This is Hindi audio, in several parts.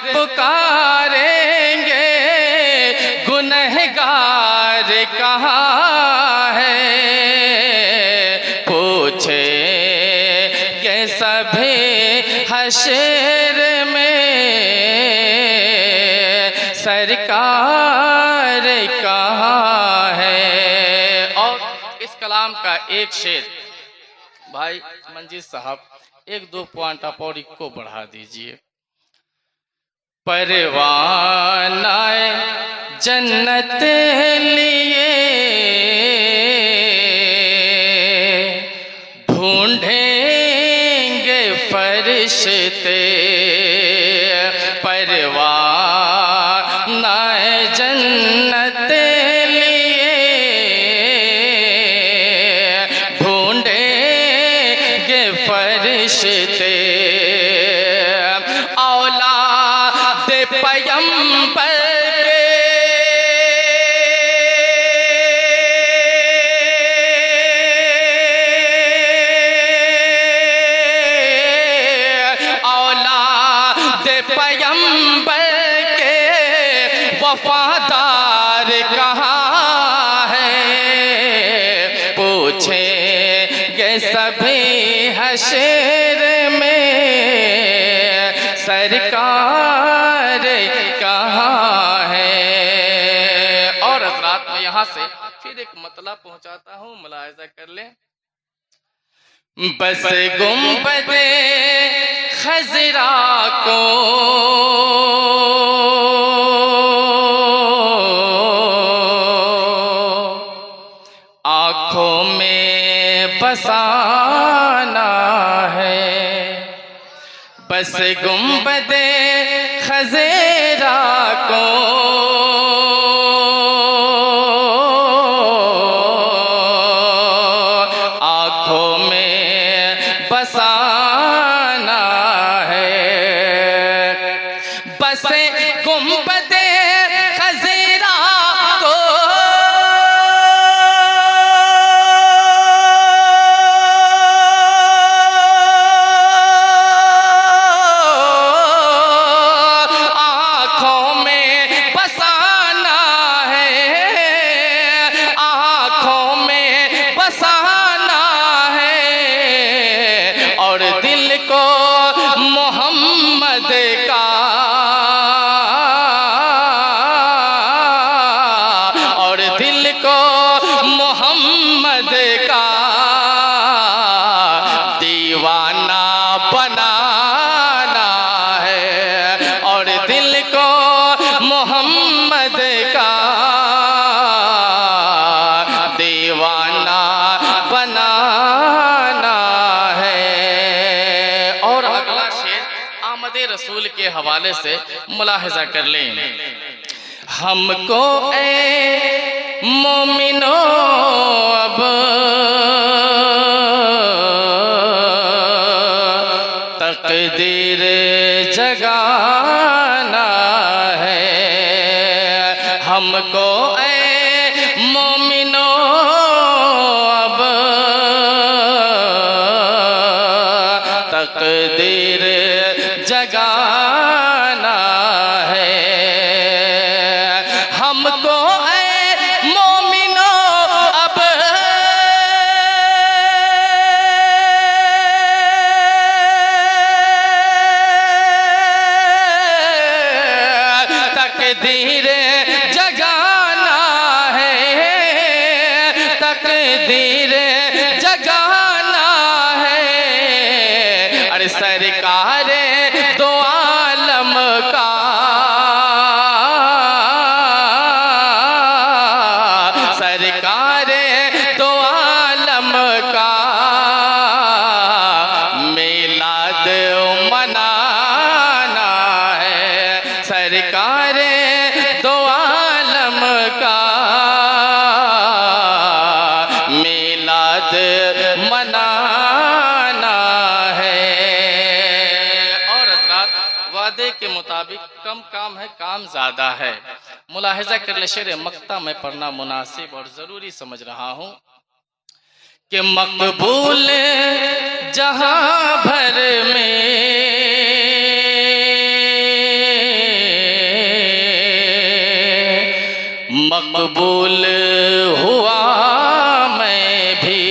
पुकारेंगे गुनहगार कहाँ है, पूछे के सभी हश्र में सरकार कहाँ है। और इस कलाम का एक शेर भाई मंजीत साहब 1-2 पॉइंट आप और को बढ़ा दीजिए। परवाना जन्नत लिए ढूंढेंगे फरिश्ते, परवाना जन्नत लिए ढूंढेंगे फरिश्ते, औलाद पैगंबर पैगंबर के वफादार कहाँ है, पूछेंगे सभी हश्र में सरकार कहाँ है। और हज़रात मैं यहाँ से फिर एक मतलब पहुँचाता हूँ, मुलाहिज़ा कर लें। बस गुंबदे खज़रा को आँखों में बसाना है, बस गुंबदे खज़रा को आँखों में बसाना है, बस गुंबदे खज़रा को आँखों में बसाना है, आँखों में बसाना है, और दिल को मोहम्मद का, और दिल को मोहम्मद का दीवाना बनाना है, और दिल को मोहम्मद का दीवाना बनाना है। और अगला शेर आमदे रसूल के हवाले से मुलाहिज़ा कर लें। हमको ए मोमिनो अब तकदीर जगाना है, हमको ए मोमिनो अब तकदीर जगाना है, हमको मोमिनो अब तकदीर जगाना है, तकदीर जगाना है। अरे सरकार दो आलम का सरकार दो आलम का मिलाद मनाना है, सरकार दो आलम का मिलाद मनाना है। और हज़रात वादे के मुताबिक कम काम है, काम ज़्यादा है। मुलाहिज़ा कर ले, शेर मक्ता में पढ़ना मुनासिब और ज़रूरी समझ रहा हूँ कि मकबूल जहां भर में मकबूल हुआ मैं भी,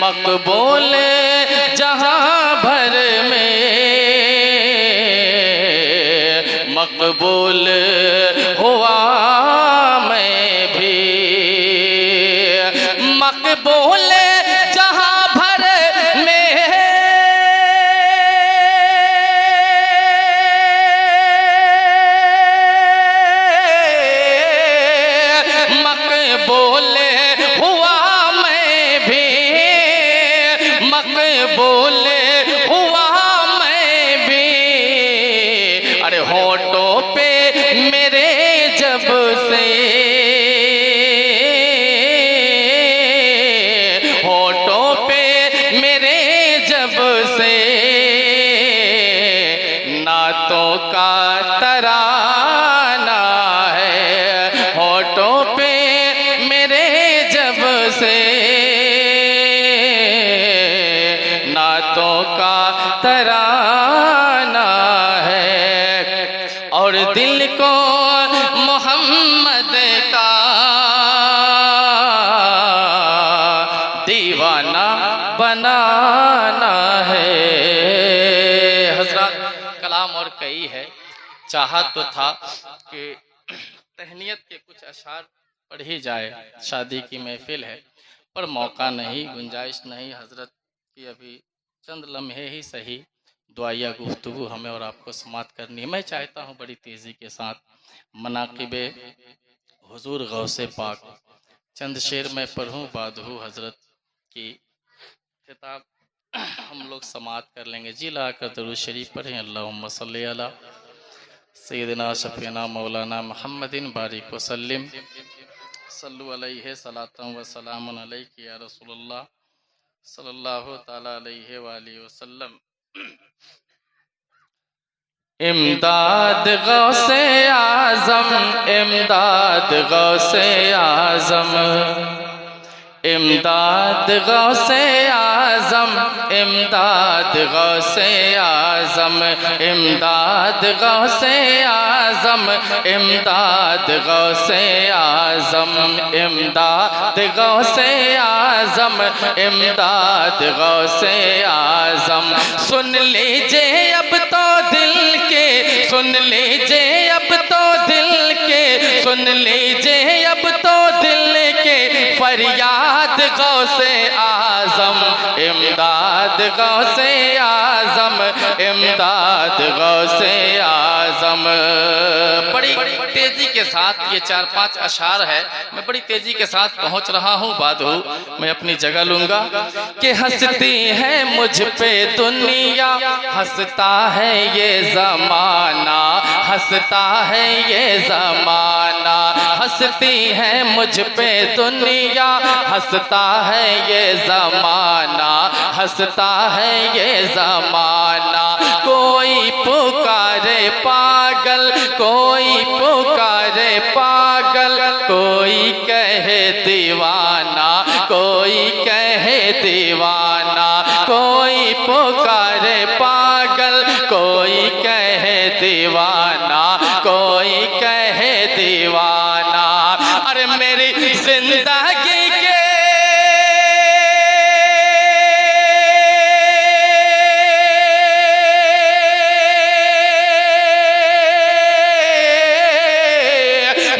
मकबूल जहां भर में, मकबूल हुआ मैं भी, मकबूल जहां भर में, मकबूल हुआ मैं भी, मकबूल हुआ मैं भी। अरे होठों पे मेरे जब से, होठों पे मेरे जब से नातों का तराना है, होठों पे मेरे जब से नातों का तराना है। और दिल को मोहम्मद का दीवाना बनाना है। हजरत कलाम और कई है, चाहा तो था कि तहनीयत के कुछ अशार पढ़ ही जाए, शादी की महफिल है, पर मौका नहीं, गुंजाइश नहीं। हजरत की अभी चंद लम्हे ही सही दुआया गुफ्तगू हमें और आपको समात करनी है। मैं चाहता हूँ बड़ी तेज़ी के साथ मनाक़िबे हुजूर गौसे पाक चंद शेर में पढ़ूँ, बादहू हजरत की खिताब हम लोग समात कर लेंगे। जी ला कर दरूद शरीफ पढ़ें। अल्लाहुम्मा सल्ली अला सय्यदिना शफ़ीना मौलाना मुहम्मदिन बारिक वसल्लिम सल्लु अलैहि सलातन व सलामुन अलैहि या रसूलुल्लाह सल्लल्लाहु ताला अलैहि व आलिहि वसल्लम। इमदाद गौसे आज़म, इमदाद गौसे आज़म, इमदाद गौसे आज़म, इमदाद गौसे आज़म, इमदाद गौसे आज़म, इमदाद गौसे आज़म, इमदाद गौसे आज़म, इमदाद गौसे आज़म। सुन लीजिए अब तो दिल के, सुन लीजिए अब तो दिल के, सुन लीजिए अब तो दिल के फरियाद गौसे आज़म, इमदाद गौसे आज़म, इमदाद गौसे आज़म। बड़ी तेजी के साथ ये 4-5 अशार है, मैं बड़ी तेजी के साथ पहुंच रहा हूँ। बादहू मैं अपनी जगह लूंगा कि हंसती है मुझ पे दुनिया, हंसता है ये ज़माना, हंसता है ये ज़माना, हंसती है मुझ पे दुनिया, हंसता है ये ज़माना, हंसता है ये ज़माना। कोई पुकारे पागल, कोई पुकारे पागल, कोई कहे दीवाना, कोई कहे दीवाना, कोई पुकारे पागल, कोई कहे दीवाना, कोई कहे दीवाना। अरे मेरी जिंदगी के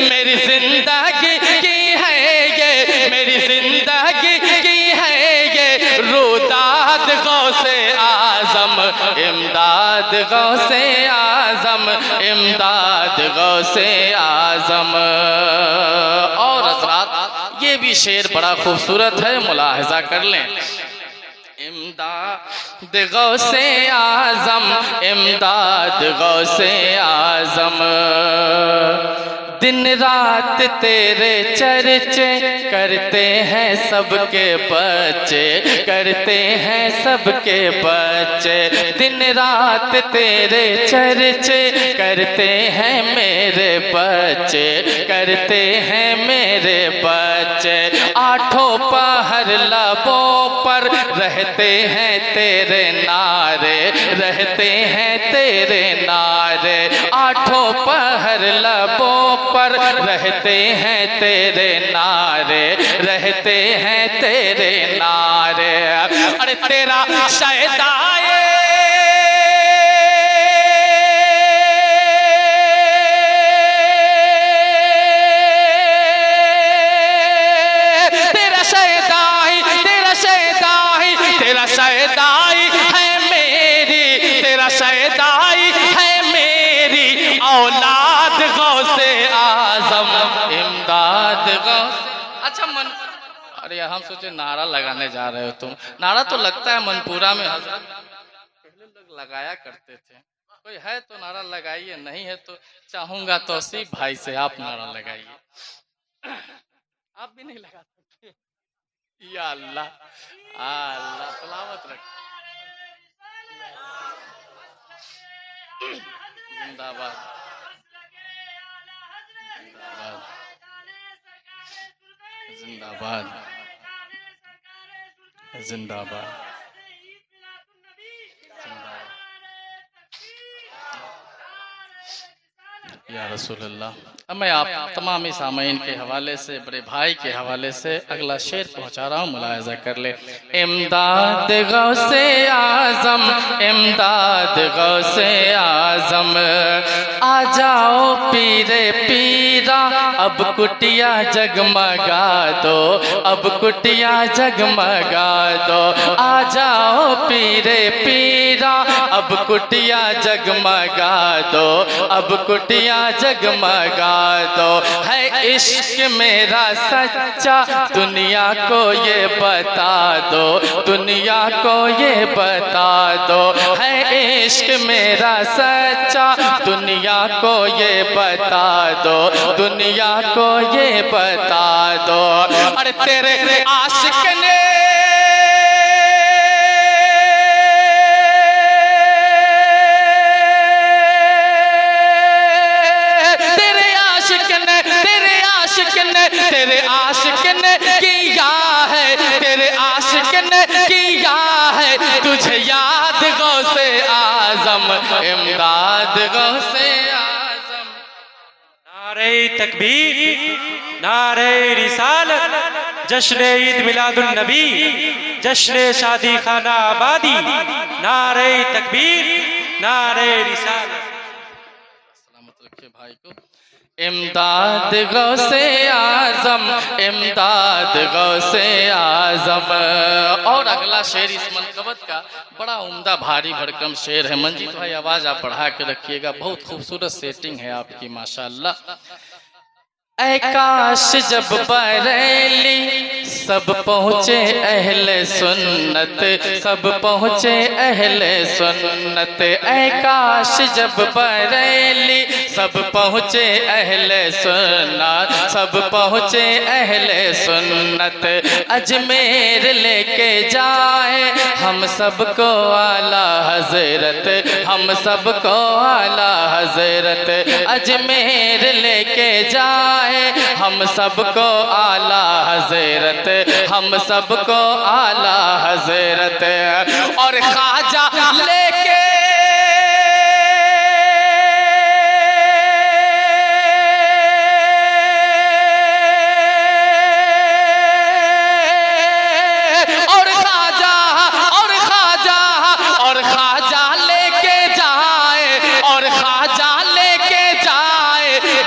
मेरी जिंदगी की है ये, मेरी जिंदगी की है ये रुदाद गौसे आज़म, इमदाद गौसे आज़म, इमदाद गौसे आज़म। और हज़रात ये भी शेर बड़ा खूबसूरत है, मुलाहिज़ा कर लें। इमदाद गौसे आज़म, इमदाद गौसे आज़म। दिन रात तेरे चर्चे करते हैं सबके बच्चे, करते हैं सबके बच्चे। दिन रात तेरे चर्चे करते हैं मेरे बच्चे, करते हैं मेरे बच्चे। आठों पहर लबों पर रहते हैं तेरे नारे, रहते हैं तेरे नारे। आठों पहर लबों पर रहते हैं तेरे नारे, रहते हैं तेरे नारे। अरे तेरा शहदाए शहदाई है मेरी, तेरा शहदाई है मेरी औलाद गौसे आजम इमदाद गौसे। अच्छा मन, अरे हम सोचे नारा लगाने जा रहे हो तुम। नारा तो लगता है मनपुरा में हजरत पहले लोग लगाया करते थे। कोई है तो नारा लगाइए, नहीं है तो चाहूंगा तौसीफ भाई से आप नारा लगाइए। आप भी नहीं लगा सकते? या अल्लाह, अल्लाह सलामत रख। जिंदाबाद, जिंदाबाद, जिंदाबाद, जिंदाबाद। या रसूल अल्लाह। अब मैं आप तमाम सामीन के हवाले से, बड़े भाई के हवाले से अगला शेर पहुंचा रहा हूँ, मुलाहिजा कर ले। इमदाद गौसे आजम, इमदाद गौसे आजम, आ जाओ पीरे पीरा, अब कुटिया जगमगा दो, अब कुटिया जगमगा दो। आ जाओ पीरे पीरा, अब कुटिया जगमगा दो, अब कुटिया जगमगा दो। है इश्क मेरा सच्चा, दुनिया को ये बता दो, दुनिया को ये बता दो। है इश्क मेरा सच्चा, दुनिया को ये बता दो, दुनिया को ये बता दो। अरे तेरे आशिक ने तेरे आशिक ने किया है, तेरे आशिक ने किया है तुझे याद गौसे आजम, इमदाद गौसे आजम। नारे तकबीर, नारे रिसालत, जश्न ईद मिलादुन नबी, जश्न शादी खाना आबादी। नारे तकबीर, नारे रिसालत। सलामत रखे भाई को। इमदाद गौसे आजम, इमदाद गौसे आजम। और अगला शेर इस मनकबत का बड़ा उम्दा भारी भरकम शेर है। मंजीत भाई आवाज आप बढ़ा के रखिएगा, बहुत खूबसूरत सेटिंग है आपकी माशाअल्लाह। ऐ काश जब बरेली सब पहुँचे अहले सुन्नत, सब पहुँचे अहले सुन्नत। ऐ काश जब बरेली सब पहुँचे अहले सुन्नत, सब पहुँचे अहले सुन्नत। अजमेर लेके जाए हम सबको आला हजरत, हम सबको आला हजरत। अजमेर लेके जाए हम सबको आला हजरत, हम सबको आला हजरत। और ख्वाजा लेके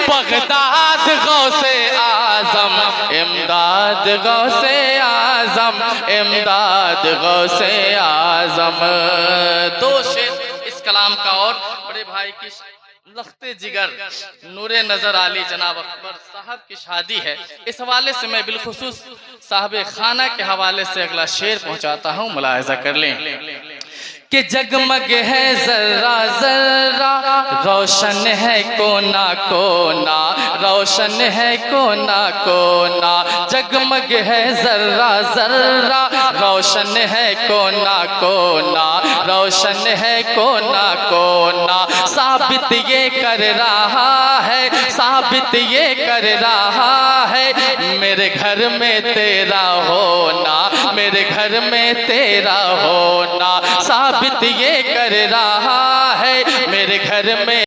बगदाद गौसे आजम, इमदाद गौसे आजम, इमदाद गौसे आजम। दो शेर इस कलाम का और बड़े भाई की लख्ते जिगर नूरे नजर आली जनाब अकबर साहब की शादी है। इस हवाले से मैं बिलखुसूस साहब खाना के हवाले से अगला शेर पहुंचाता हूँ, मुलाहिजा कर लें कि जगमग है जर्रा जर्रा, रोशन है कोना कोना, रोशन है कोना कोना। जगमग है जर्रा जर्रा, रोशन है कोना कोना, रोशन है कोना कोना। साबित ये कर रहा है, साबित ये कर रहा है मेरे घर में तेरा होना, मेरे घर में तेरा होना। साबित ये कर रहा है मेरे घर में